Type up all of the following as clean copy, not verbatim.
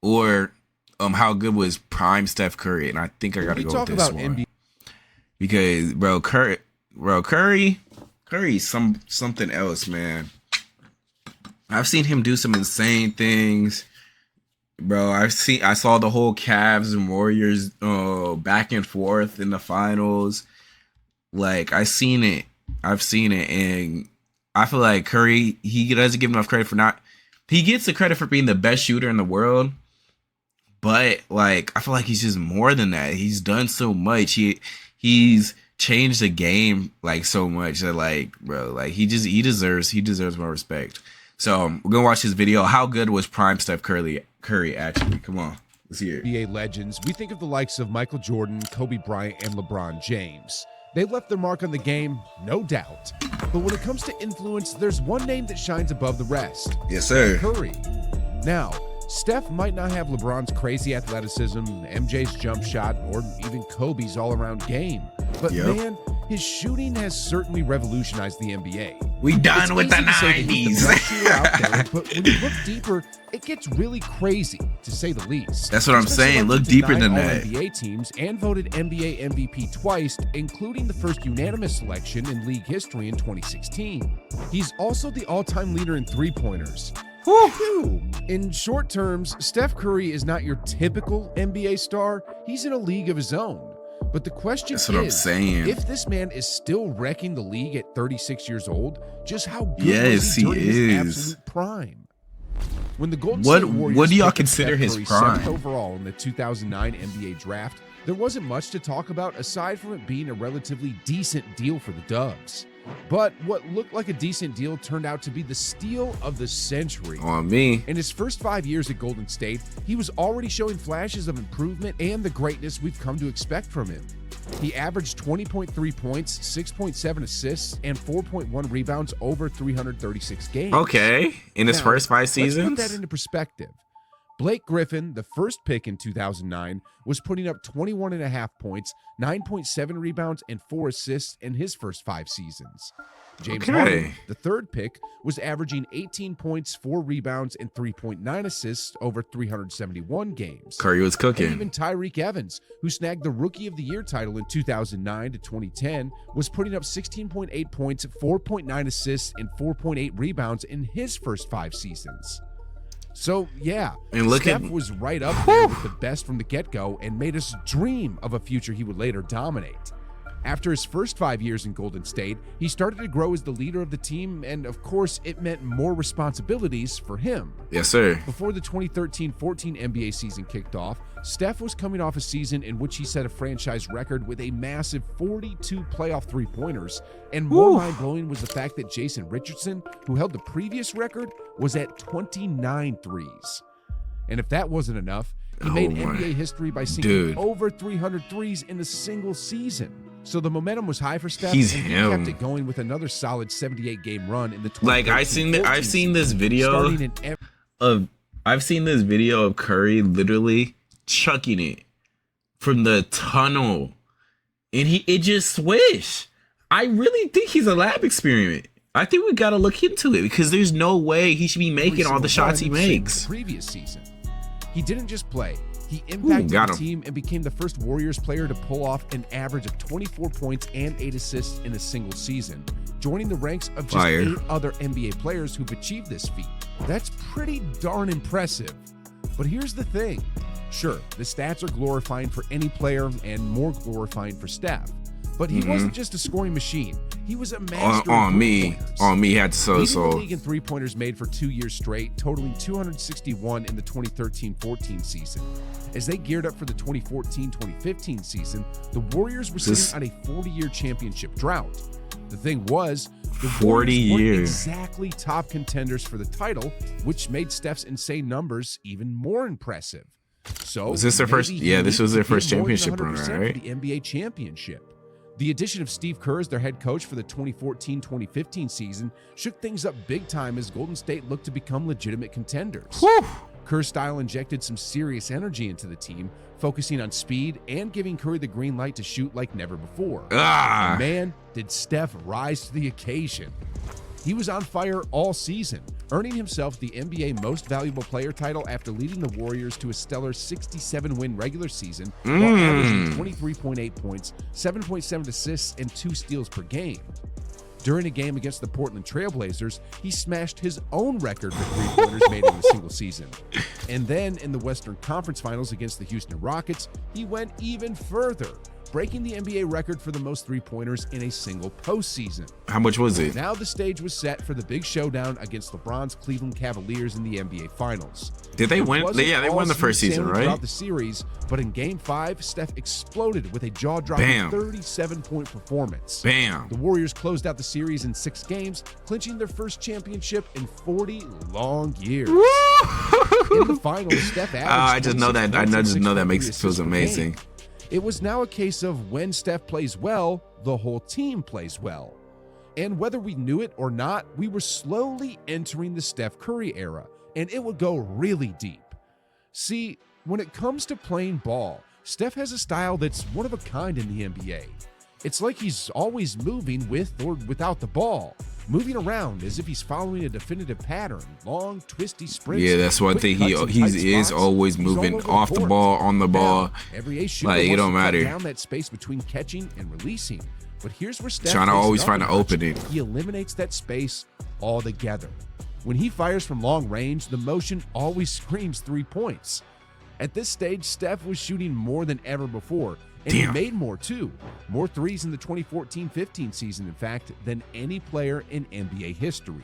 or how good was prime Steph Curry? And I think I got to go with this one. Because Curry's something else, man. I've seen him do some insane things. Bro, I saw the whole Cavs and Warriors back and forth in the finals. Like, I've seen it, and I feel like Curry, he doesn't give enough credit for he gets the credit for being the best shooter in the world, but like, I feel like he's just more than that. He's done so much. He's changed the game like so much that, like, bro, like he deserves more respect. So we're gonna watch this video. How good was prime Steph Curry actually? Come on, let's hear it. NBA legends. We think of the likes of Michael Jordan, Kobe Bryant, and LeBron James. They left their mark on the game, no doubt. But when it comes to influence, there's one name that shines above the rest. Yes, sir. Curry. Now, Steph might not have LeBron's crazy athleticism, MJ's jump shot, or even Kobe's all-around game. But man, his shooting has certainly revolutionized the NBA. We done with the 90s. Out there, but when you look deeper, it gets really crazy, to say the least. That's what I'm saying. Look deeper than that. NBA teams and voted NBA MVP twice, including the first unanimous selection in league history in 2016. He's also the all-time leader in three-pointers. Whew. In short terms, Steph Curry is not your typical NBA star. He's in a league of his own. But the question is, I'm saying, if this man is still wrecking the league at 36 years old, just how good was he during his absolute prime? When the Golden State Warriors what do y'all consider his prime? 7th overall in the 2009 NBA draft, there wasn't much to talk about aside from it being a relatively decent deal for the Dubs. But what looked like a decent deal turned out to be the steal of the century. On me. In his first 5 years at Golden State, he was already showing flashes of improvement and the greatness we've come to expect from him. He averaged 20.3 points, 6.7 assists, and 4.1 rebounds over 336 games. Okay, in his first 5 seasons? Let's put that into perspective. Blake Griffin, the first pick in 2009, was putting up 21.5 points, 9.7 rebounds, and 4 assists in his first 5 seasons. James Harden, the third pick, was averaging 18 points, 4 rebounds, and 3.9 assists over 371 games. Curry was cooking. And even Tyreke Evans, who snagged the Rookie of the Year title in 2009 to 2010, was putting up 16.8 points, 4.9 assists, and 4.8 rebounds in his first 5 seasons. So, yeah, and Steph was right up there with the best from the get-go and made us dream of a future he would later dominate. After his first 5 years in Golden State, he started to grow as the leader of the team, and of course, it meant more responsibilities for him. Yes, sir. Before the 2013-14 NBA season kicked off, Steph was coming off a season in which he set a franchise record with a massive 42 playoff three-pointers, and more mind-blowing was the fact that Jason Richardson, who held the previous record, was at 29 threes. And if that wasn't enough, he made NBA history by sinking over 300 threes in a single season. So the momentum was high for Steph, and he kept it going with another solid 78-game run in the 2013-14 Like, I've seen this video of Curry literally chucking it from the tunnel, and it just swished. I really think he's a lab experiment. I think we got to look into it because there's no way he should be making all the shots he makes. Previous season, he didn't just play. He impacted the team and became the first Warriors player to pull off an average of 24 points and 8 assists in a single season, joining the ranks of just 8 other NBA players who've achieved this feat. That's pretty darn impressive. But here's the thing. Sure, the stats are glorifying for any player and more glorifying for Steph. But he wasn't just a scoring machine. He was a master of three-pointers. On me, had to Leading the league in three-pointers made for 2 years straight, totaling 261 in the 2013-14 season. As they geared up for the 2014-2015 season, the Warriors were sitting on a 40-year championship drought. The thing was, the 40 weren't years exactly top contenders for the title, which made Steph's insane numbers even more impressive. So was this their first? Yeah, this was their first championship run, right? The NBA championship. The addition of Steve Kerr as their head coach for the 2014-2015 season shook things up big time as Golden State looked to become legitimate contenders. Kerr's style injected some serious energy into the team, focusing on speed and giving Curry the green light to shoot like never before. And man, did Steph rise to the occasion. He was on fire all season, earning himself the NBA Most Valuable Player title after leading the Warriors to a stellar 67-win regular season while averaging 23.8 points, 7.7 assists, and 2 steals per game. During a game against the Portland Trailblazers, he smashed his own record for three-pointers made in a single season. And then in the Western Conference Finals against the Houston Rockets, he went even further, breaking the NBA record for the most three-pointers in a single postseason. How much was it? Now the stage was set for the big showdown against LeBron's Cleveland Cavaliers in the NBA Finals. Did they win? Yeah, they won the first season, right? Throughout the series, but in Game 5, Steph exploded with a jaw-dropping 37-point performance. Bam. The Warriors closed out the series in 6 games, clinching their first championship in 40 long years. In the finals, Steph averaged I just know that makes it feels amazing. It was now a case of when Steph plays well, the whole team plays well. And whether we knew it or not, we were slowly entering the Steph Curry era, and it would go really deep. See, when it comes to playing ball, Steph has a style that's one of a kind in the NBA. It's like he's always moving with or without the ball, moving around as if he's following a definitive pattern, long, twisty sprints. Yeah, that's one thing. He is always moving off the ball, on the ball. Every ace shooter like, it don't wants to matter. cut down that space between catching and releasing. But here's where Steph Trying to always find an opening. He eliminates that space altogether. When he fires from long range, the motion always screams 3 points. At this stage, Steph was shooting more than ever before, and he made more too. More threes in the 2014-15 season, in fact, than any player in NBA history.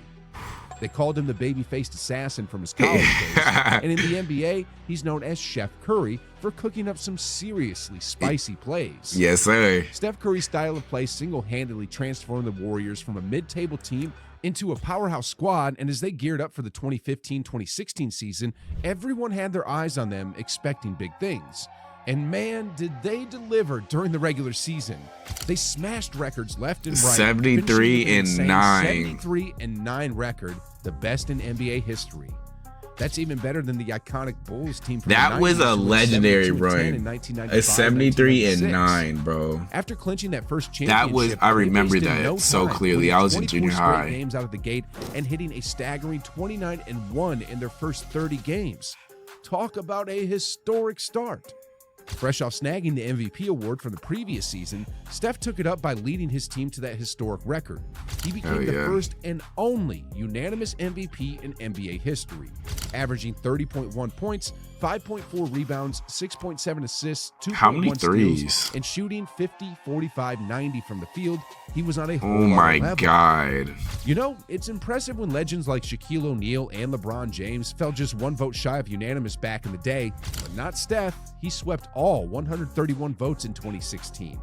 They called him the baby-faced assassin from his college days. And in the NBA, he's known as Chef Curry for cooking up some seriously spicy plays. Yes, sir. Steph Curry's style of play single-handedly transformed the Warriors from a mid-table team into a powerhouse squad, and as they geared up for the 2015-2016 season, everyone had their eyes on them, expecting big things. And man, did they deliver during the regular season. They smashed records left and right. 73-9. 73-9 record, the best in NBA history. That's even better than the iconic Bulls team from That the 90s, was a legendary run. In A 73-9, bro. After clinching that first championship, I remember they wasted that no so time, clearly. winning I was in 24 junior straight high. games out of the gate and hitting a staggering 29-1 in their first 30 games. Talk about a historic start. Fresh off snagging the MVP award from the previous season, Steph took it up by leading his team to that historic record. He became the first and only unanimous MVP in NBA history, averaging 30.1 points, 5.4 rebounds, 6.7 assists, 2.1 steals, and shooting 50, 45, 90 from the field. He was on a whole level. God. You know, it's impressive when legends like Shaquille O'Neal and LeBron James fell just 1 vote shy of unanimous back in the day, but not Steph. He swept all 131 votes in 2016.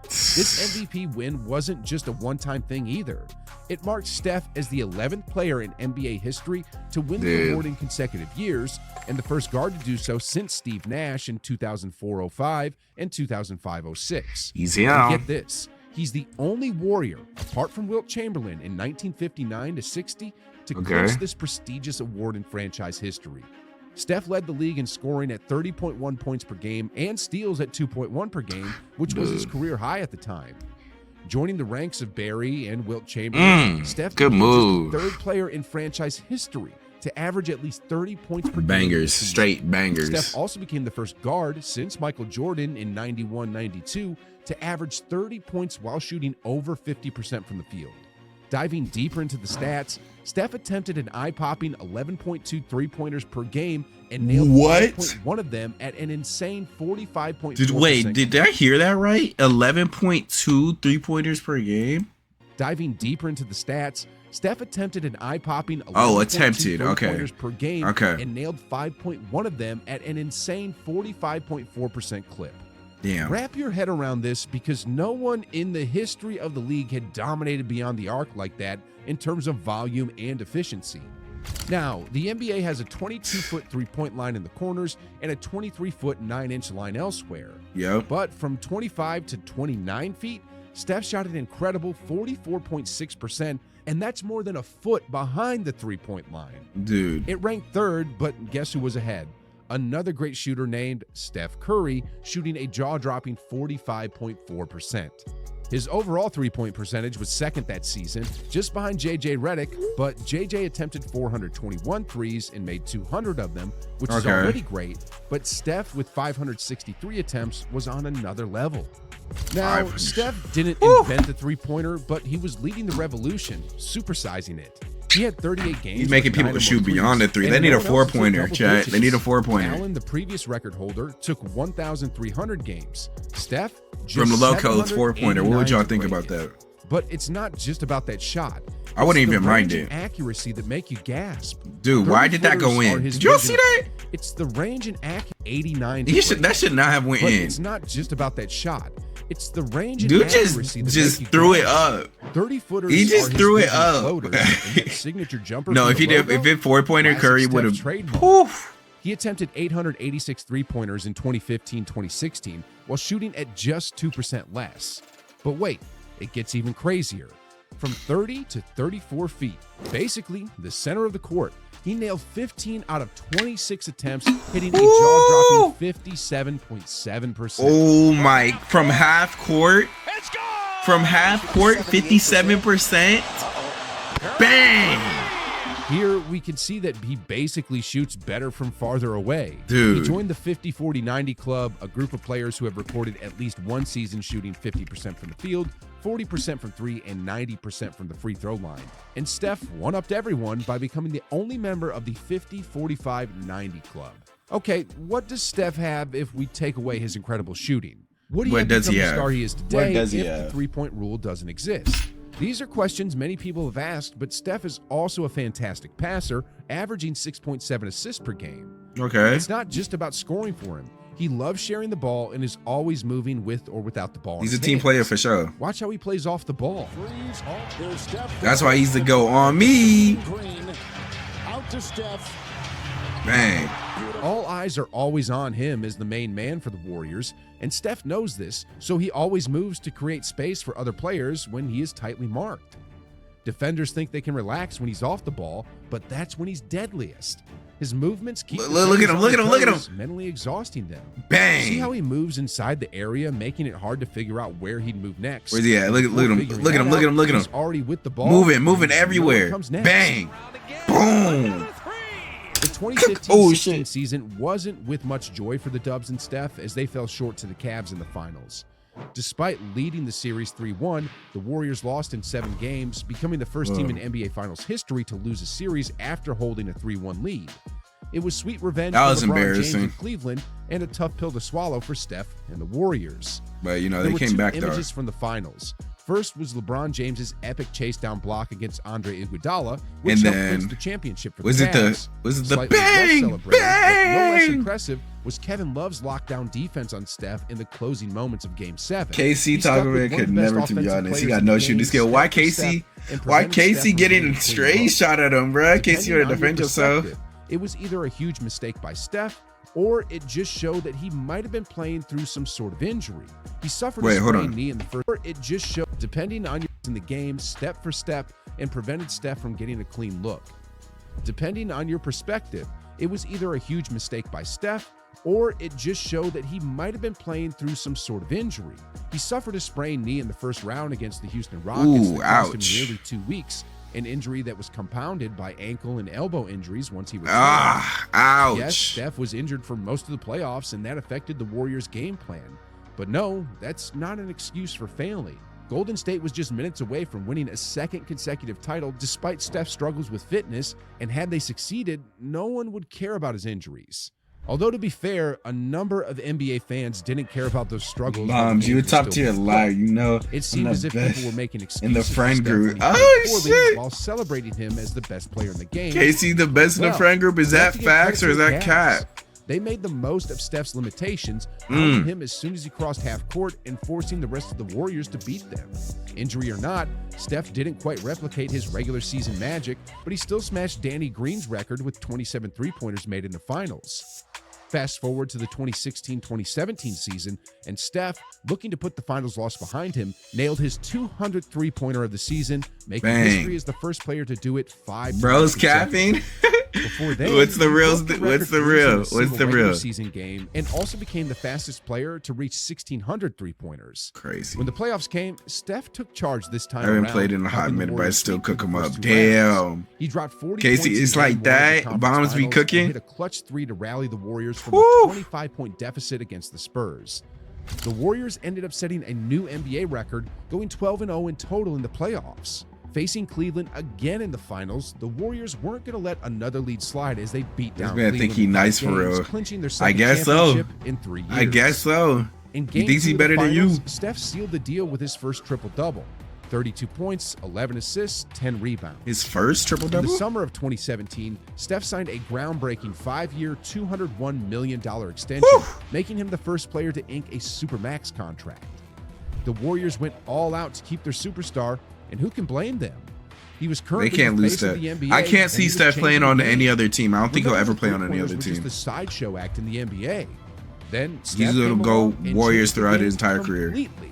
This MVP win wasn't just a one-time thing either. It marked Steph as the 11th player in NBA history to win the award in consecutive years, and the first guard to do so since Steve Nash in 2004-05 and 2005-06. Easy out. Get this. He's the only Warrior, apart from Wilt Chamberlain in 1959-60, to clinch this prestigious award in franchise history. Steph led the league in scoring at 30.1 points per game and steals at 2.1 per game, which was his career high at the time. Joining the ranks of Barry and Wilt Chamberlain, Steph became the third player in franchise history to average at least 30 points per game. Straight bangers. Steph also became the first guard since Michael Jordan in 91-92 to average 30 points while shooting over 50% from the field. Diving deeper into the stats, Steph attempted an eye-popping 11.2 three-pointers per game and nailed 5.1 of them at an insane 45.4%. Wait, did I hear that right? 11.2 three-pointers per game? Diving deeper into the stats, Steph attempted an eye-popping 11.2 three-pointers per game and nailed 5.1 of them at an insane 45.4% clip. Damn. Wrap your head around this, because no one in the history of the league had dominated beyond the arc like that in terms of volume and efficiency. Now, the NBA has a 22-foot three-point line in the corners and a 23-foot 9-inch line elsewhere. But from 25 to 29 feet, Steph shot an incredible 44.6%, and that's more than a foot behind the three-point line. Dude. It ranked third, but guess who was ahead? Another great shooter named Steph Curry, shooting a jaw-dropping 45.4%. His overall three-point percentage was second that season, just behind JJ Redick, but JJ attempted 421 threes and made 200 of them, which is already great, but Steph with 563 attempts was on another level. Now, Steph didn't invent the three-pointer, but he was leading the revolution, supersizing it. He had 38 games. He's making people shoot beyond the three. They need a four-pointer, chat. They need a four-pointer. Allen, the previous record holder, took 1,300 games. Steph, just from the locals four-pointer. What would y'all think about that? But it's not just about that shot. I wouldn't even mind it. Accuracy that make you gasp. Dude, why did that go in? Did y'all see that? It's the range and accuracy. 89. That should not have went in. It's not just about that shot. It's the range and dude accuracy just threw it up. 30-footers. He just threw it up. Signature jumper. No, if it four-pointer, Curry would have. Poof. He attempted 886 three-pointers in 2015-2016 while shooting at just 2% less. But wait, it gets even crazier. From 30 to 34 feet, basically the center of the court, he nailed 15 out of 26 attempts, hitting a jaw-dropping 57.7%. Oh my! From half court, 57%. Bang! Here we can see that he basically shoots better from farther away. Dude. He joined the 50-40-90 club, a group of players who have recorded at least one season shooting 50% from the field, 40% from three, and 90% from the free throw line. And Steph one-upped everyone by becoming the only member of the 50-45-90 club. Okay, what does Steph have if we take away his incredible shooting? Would he have become the star he is today if the three-point rule doesn't exist? These are questions many people have asked, but Steph is also a fantastic passer, averaging 6.7 assists per game. Okay. It's not just about scoring for him. He loves sharing the ball and is always moving with or without the ball. He's a team player for sure. Watch how he plays off the ball. That's why he's the go on me. Out to Steph. Bang. All eyes are always on him as the main man for the Warriors, and Steph knows this, so he always moves to create space for other players when he is tightly marked. Defenders think they can relax when he's off the ball, but that's when he's deadliest. His movements keep look at him, mentally exhausting them. Bang! See how he moves inside the area, making it hard to figure out where he'd move next. Where's he at? Look at him. He's already with the ball. Moving everywhere. Bang! Boom! The 2015-16 season wasn't with much joy for the Dubs and Steph as they fell short to the Cavs in the finals. Despite leading the series 3-1, the Warriors lost in 7 games, becoming the first team in NBA Finals history to lose a series after holding a 3-1 lead. It was sweet revenge for LeBron James in Cleveland and a tough pill to swallow for Steph and the Warriors. But, they came back, though. Images from the finals. First was LeBron James's epic chase down block against Andre Iguodala, which helped clinch the championship for the Cavs. Was it the bang? But no less impressive was Kevin Love's lockdown defense on Steph in the closing moments of Game 7. KC Togolman could never, to be honest. He got no shooting skill. Why KC getting a straight shot at him, bro? KC would defend yourself. It was either a huge mistake by Steph, or it just showed that he might have been playing through some sort of injury. He suffered a sprained knee in the first. Or it just showed, depending on your in the game, step for step, and prevented Steph from getting a clean look. Depending on your perspective, it was either a huge mistake by Steph, or it just showed that he might have been playing through some sort of injury. He suffered a sprained knee in the first round against the Houston Rockets that cost him nearly 2 weeks. An injury that was compounded by ankle and elbow injuries once he was ouch. Yes, Steph was injured for most of the playoffs, and that affected the Warriors' game plan. But no, that's not an excuse for failing. Golden State was just minutes away from winning a second consecutive title despite Steph's struggles with fitness, and had they succeeded, no one would care about his injuries. Although, to be fair, a number of NBA fans didn't care about those struggles. Moms, you a top tier liar, It seemed as if people were making excuses in the friend group. While celebrating him as the best player in the game. KC the best in the friend group. Is that facts or is that cap? They made the most of Steph's limitations, outing him as soon as he crossed half court and forcing the rest of the Warriors to beat them. Injury or not, Steph didn't quite replicate his regular season magic, but he still smashed Danny Green's record with 27 three-pointers made in the finals. Fast forward to the 2016-2017 season, and Steph, looking to put the finals loss behind him, nailed his 200th three-pointer of the season, making history as the first player to do it 5 times. Bro's capping. Before then, What's the he real? broke record What's the threes in real? a What's single the regular real? season game, and also became the fastest player to reach 1,600 3-pointers. Crazy. When the playoffs came, Steph took charge this time I haven't around, played in a hot helping the minute, but I Warriors still sweep cook through them the up. first 2 rounds. Damn. He dropped 40 Casey, points it's in like game 1 of the that. conference Bombs be finals cooking? and hit a clutch 3 to rally the Warriors from Woo! a 25-point deficit against the Spurs. The Warriors ended up setting a new NBA record, going 12-0 in total in the playoffs. Facing Cleveland again in the finals, the Warriors weren't going to let another lead slide as they beat down man Cleveland think he in 5 nice for games, real. clinching their I second guess so. championship in 3 years. I guess so. In He game thinks 2 he of the better than you. finals, Steph sealed the deal with his first triple-double. 32 points, 11 assists, 10 rebounds. His first triple In the double. summer of 2017, Steph signed a groundbreaking 5-year, $201 million extension, Woo! making him the first player to ink a Supermax contract. The Warriors went all out to keep their superstar, and who can blame them? He was They currently can't the lose face of Steph. the NBA, I can't and see he was Steph changing playing the on game. any other team. I don't think he'll Remember, ever the play on any three-pointers other were team. just the sideshow act in the NBA. Then Steph He's gonna came go along and Warriors changed the throughout game his entire career. completely.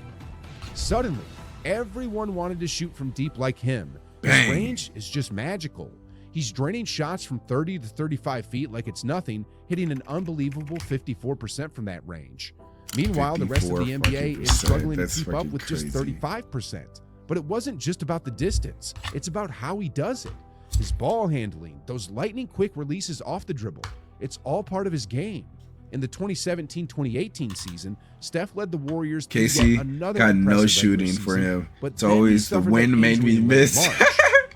Suddenly, everyone wanted to shoot from deep like him. His Bang. range is just magical. He's draining shots from 30 to 35 feet like it's nothing, hitting an unbelievable 54% from that range. Meanwhile, the rest of the 54 NBA is fucking struggling to percent. keep up That's with just fucking 35%. But it wasn't just about the distance. It's about how he does it. His ball handling, those lightning quick releases off the dribble. It's all part of his game. In the 2017-2018 season, Steph led the Warriors to Casey yet another got no impressive shooting regular for season, him. but It's then he always the suffered wind that made me injury in late miss. March.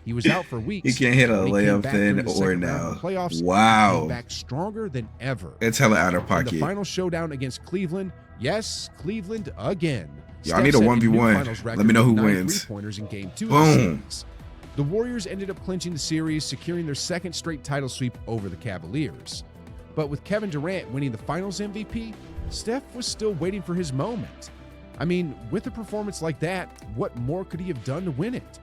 He was out for weeks. He can't hit a When he came layup back then during the or second round now. of the playoffs, he Wow. came back stronger than ever. It's hella out of In the pocket. final showdown against Cleveland, yes, Cleveland again. Yo, I need a Steph set 1v1. new finals Let record me know who with 9 wins. three-pointers in game 2 of Boom. the series. The Warriors ended up clinching the series, securing their second straight title sweep over the Cavaliers. But with Kevin Durant winning the Finals MVP, Steph was still waiting for his moment. I mean, with a performance like that, what more could he have done to win it?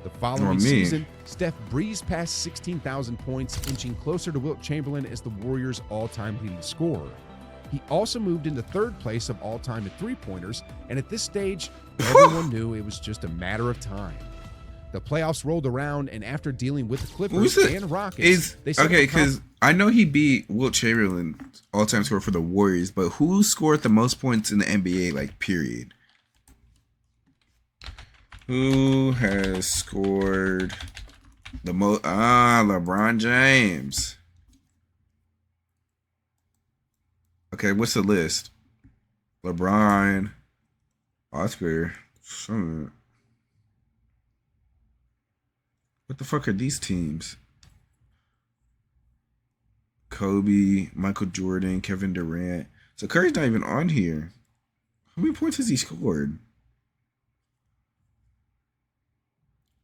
The following season, Steph breezed past 16,000 points, inching closer to Wilt Chamberlain as the Warriors' all-time leading scorer. He also moved into third place of all-time at three-pointers, and at this stage, everyone knew it was just a matter of time. The playoffs rolled around, and after dealing with the Clippers and Rockets, they set up okay, a because I know he beat Wilt Chamberlain all-time scorer for the Warriors, but who scored the most points in the NBA, like, period? Who has scored the most? LeBron James. Okay, what's the list? LeBron, Oscar. What the fuck are these teams? Kobe, Michael Jordan, Kevin Durant. So Curry's not even on here. How many points has he scored?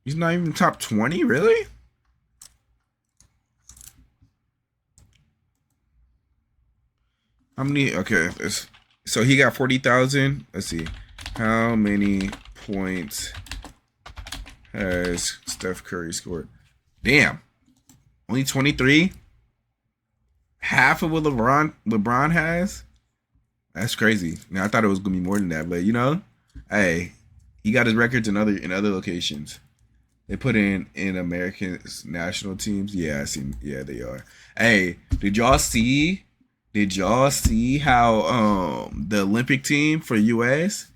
He's not even top 20, really? How many? Okay, so he got 40,000. Let's see. How many points has Steph Curry scored? Damn. Only 23? Half of what LeBron has? That's crazy. Now I thought it was gonna be more than that, but you know, hey, he got his records in other locations. They put in American national teams. Yeah, I see. Yeah, they are. Hey, did y'all see how the Olympic team for US?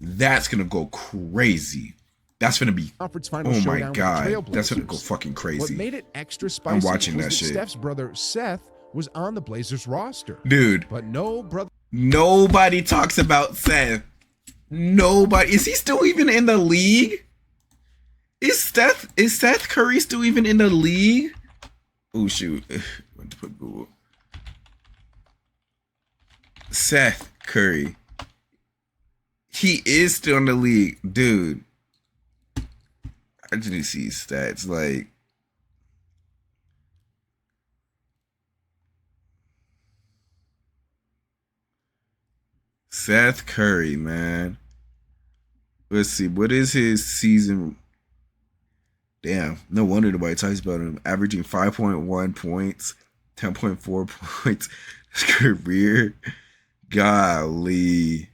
That's gonna go crazy. That's gonna be. conference final Oh my showdown with the god, Trailblazers. that's gonna go fucking What crazy, made it extra spicy watching was that shit. Steph's brother Seth was on the Blazers roster. dude. But no brother Nobody talks about Seth. Nobody. Is he still even in the league? Is Seth Curry still even in the league? Oh shoot. Went to put Google. Seth Curry. He is still in the league. Dude. I didn't see his stats. Like, Seth Curry, man. Let's see. What is his season? Damn. No wonder nobody talks about him. Averaging 5.1 points, 10.4 points. His career. Golly.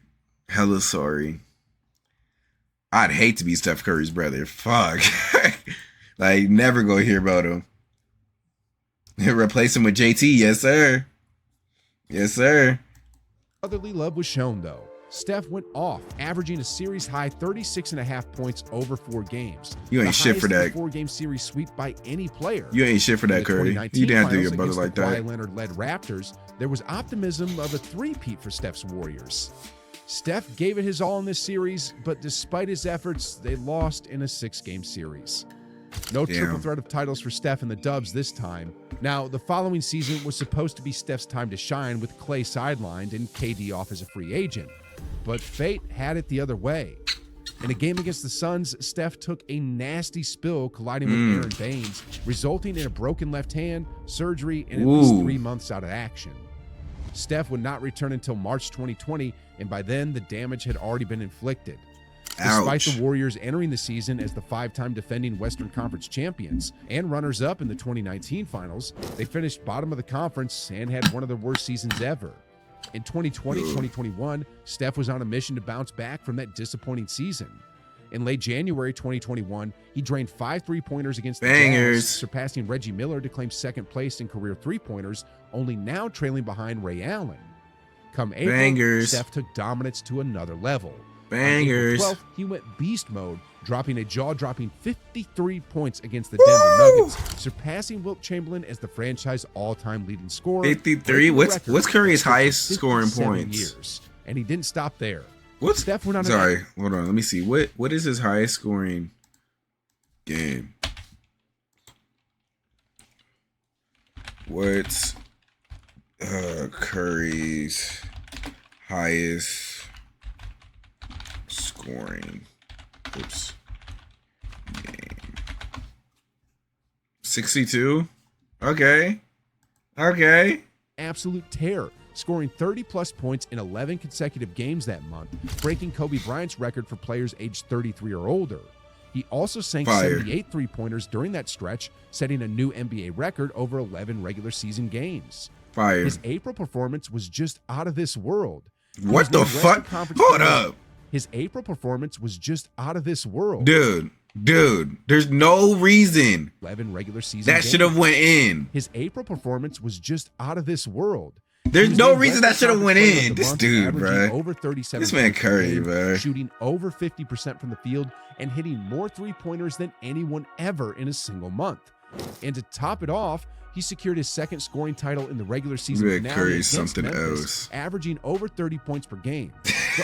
Hella sorry. I'd hate to be Steph Curry's brother. Fuck. Like, never go hear about him. Replace him with JT. Yes, sir. Yes, sir. Brotherly love was shown, though. Steph went off, averaging a series-high 36.5 points over 4 games. You ain't shit for that. 4-game series sweep by any player. You ain't shit for that, Curry. You didn't have to do your brother like that. Leonard-led Raptors, there was optimism of a three-peat for Steph's Warriors. Steph gave it his all in this series, but despite his efforts, they lost in a 6-game series. No triple threat of titles for Steph and the Dubs this time. Now, the following season was supposed to be Steph's time to shine with Klay sidelined and KD off as a free agent. But fate had it the other way. In a game against the Suns, Steph took a nasty spill colliding with Aaron Baines, resulting in a broken left hand, surgery, and at least 3 months out of action. Steph would not return until March 2020, and by then the damage had already been inflicted. Despite the Warriors entering the season as the 5-time defending Western Conference champions and runners-up in the 2019 finals, they finished bottom of the conference and had one of their worst seasons ever. In 2020-2021, Steph was on a mission to bounce back from that disappointing season. In late January 2021, he drained 5 3-pointers against the Jazz, surpassing Reggie Miller to claim second place in career 3-pointers, only now trailing behind Ray Allen. Come April, Steph took dominance to another level. On April 12th, he went beast mode, dropping a jaw-dropping 53 points against the Denver Nuggets, surpassing Wilt Chamberlain as the franchise all-time leading scorer. 53? What's Curry's highest scoring points? Years. And he didn't stop there. Steph went on hold on. Let me see. What is his highest scoring game? What's Curry's highest scoring game? 62. Okay. Absolute tear, scoring 30-plus points in 11 consecutive games that month, breaking Kobe Bryant's record for players aged 33 or older. He also sank 78 three-pointers during that stretch, setting a new NBA record over 11 regular season games. His April performance was just out of this world. What the fuck? Hold up. His April performance was just out of this world. Dude, there's no reason 11 regular season that should have went in. His April performance was just out of this world. There's no reason that should have went in. This dude, bro. Over 37 this man Curry, bro. Shooting over 50% from the field and hitting more three-pointers than anyone ever in a single month. And to top it off, he secured his second scoring title in the regular season finale Curry's against something Memphis, else. Averaging over 30 points per game.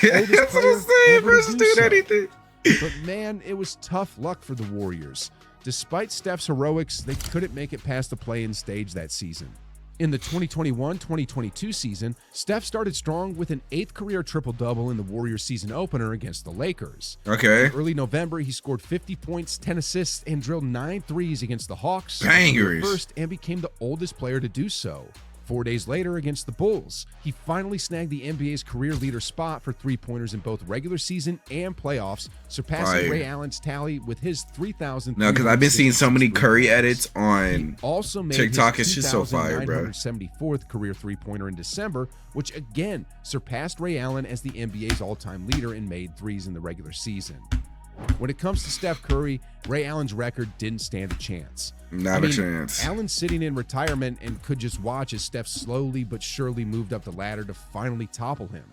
That's what I'm saying, bro. Dude, anything. But man, it was tough luck for the Warriors. Despite Steph's heroics, they couldn't make it past the play-in stage that season. In the 2021-2022 season, Steph started strong with an 8th career triple-double in the Warriors season opener against the Lakers. Okay. In early November, he scored 50 points, 10 assists, and drilled 9 threes against the Hawks. Bangers. First, and became the oldest player to do so. 4 days later, against the Bulls, he finally snagged the NBA's career leader spot for three-pointers in both regular season and playoffs, surpassing Ray Allen's tally with his 3,000. No, because I've been seeing so many Curry edits on also made TikTok. It's just so fire, bro. 974th career three-pointer in December, which again surpassed Ray Allen as the NBA's all-time leader in made threes in the regular season. When it comes to Steph Curry, Ray Allen's record didn't stand a chance. Not a chance. Allen's sitting in retirement and could just watch as Steph slowly but surely moved up the ladder to finally topple him.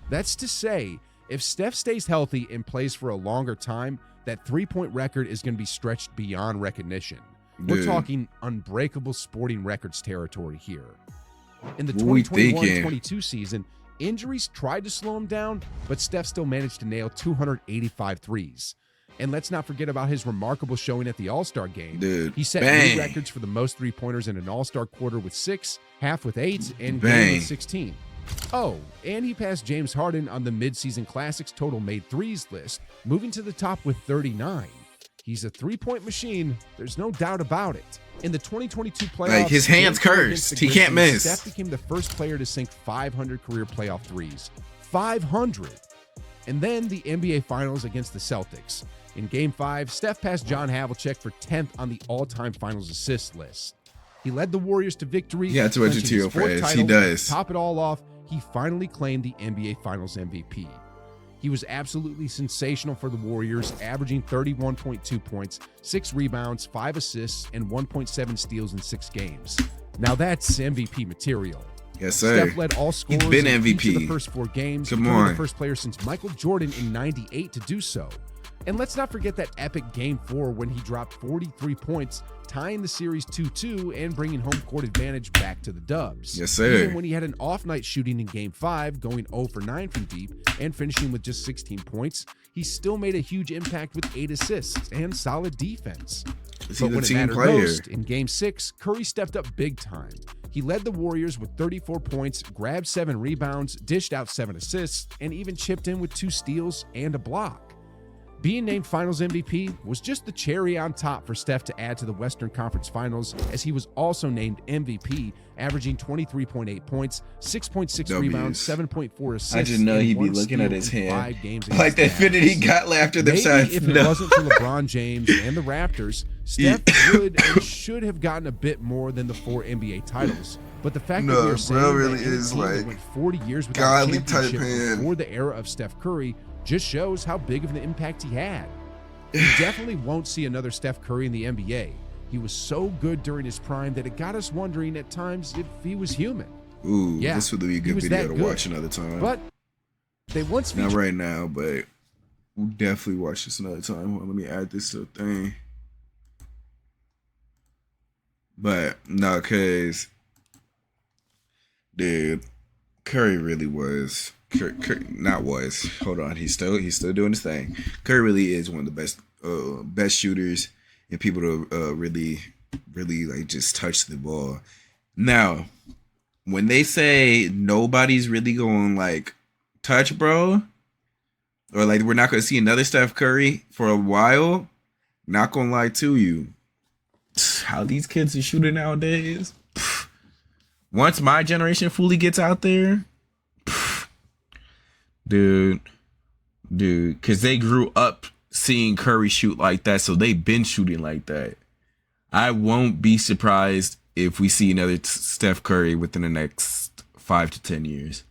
That's to say, if Steph stays healthy and plays for a longer time, that three-point record is going to be stretched beyond recognition. We're talking unbreakable sporting records territory here. In the 2021-22 season, injuries tried to slow him down, but Steph still managed to nail 285 threes. And let's not forget about his remarkable showing at the All-Star game. He set new records for the most three-pointers in an All-Star quarter with 6, half with 8, and game with 16. Oh, and he passed James Harden on the midseason classics total made threes list, moving to the top with 39. He's a three-point machine. There's no doubt about it. In the 2022 playoffs, like his hands cursed. He can't miss. Steph became the first player to sink 500 career playoff threes. 500. And then the NBA Finals against the Celtics. In Game 5, Steph passed John Havlicek for 10th on the all-time Finals assist list. He led the Warriors to victory. Yeah, too much material for us. He does. To top it all off, he finally claimed the NBA Finals MVP. He was absolutely sensational for the Warriors, averaging 31.2 points, 6 rebounds, 5 assists, and 1.7 steals in 6 games. Now that's MVP material. Yes, sir. Steph led all scorers He's been in each of MVP. the first 4 games, Come becoming on. the first player since Michael Jordan in '98 to do so. And let's not forget that epic Game 4 when he dropped 43 points, tying the series 2-2 and bringing home court advantage back to the Dubs. Yes, sir. Even when he had an off night shooting in Game 5, going 0 for 9 from deep and finishing with just 16 points, he still made a huge impact with 8 assists and solid defense. Is But he the when it team mattered player? most, in Game 6, Curry stepped up big time. He led the Warriors with 34 points, grabbed 7 rebounds, dished out 7 assists, and even chipped in with 2 steals and a block. Being named Finals MVP was just the cherry on top for Steph to add to the Western Conference Finals, as he was also named MVP, averaging 23.8 points, 6.6 W's. rebounds, 7.4 assists. I just know and he'd be 1 looking at steal his in hand 5 games like against that the fit that he Cavs. got after them Maybe shots. if it wasn't for LeBron James and the Raptors, Steph would and should have gotten a bit more than the 4 NBA titles. But the fact that we No, are saying bro that really in a is team that like went 40 years without a godly type championship hand. before the era of Steph Curry just shows how big of an impact he had. We definitely won't see another Steph Curry in the NBA. He was so good during his prime that it got us wondering at times if he was human. Ooh, Yeah, this would be a he good was video that to good. watch another time. But they once Not featured right now, but we'll definitely watch this another time. Hold on, let me add this to the thing. But no, cause dude, Curry really was. Not was. Hold on, he's still doing his thing. Curry really is one of the best shooters and people to really like just touch the ball. Now, when they say nobody's really going like touch, bro, or like we're not going to see another Steph Curry for a while, not going to lie to you, how these kids are shooting nowadays. Once my generation fully gets out there, dude, because they grew up seeing Curry shoot like that, so they've been shooting like that. I won't be surprised if we see another Steph Curry within the next 5 to 10 years.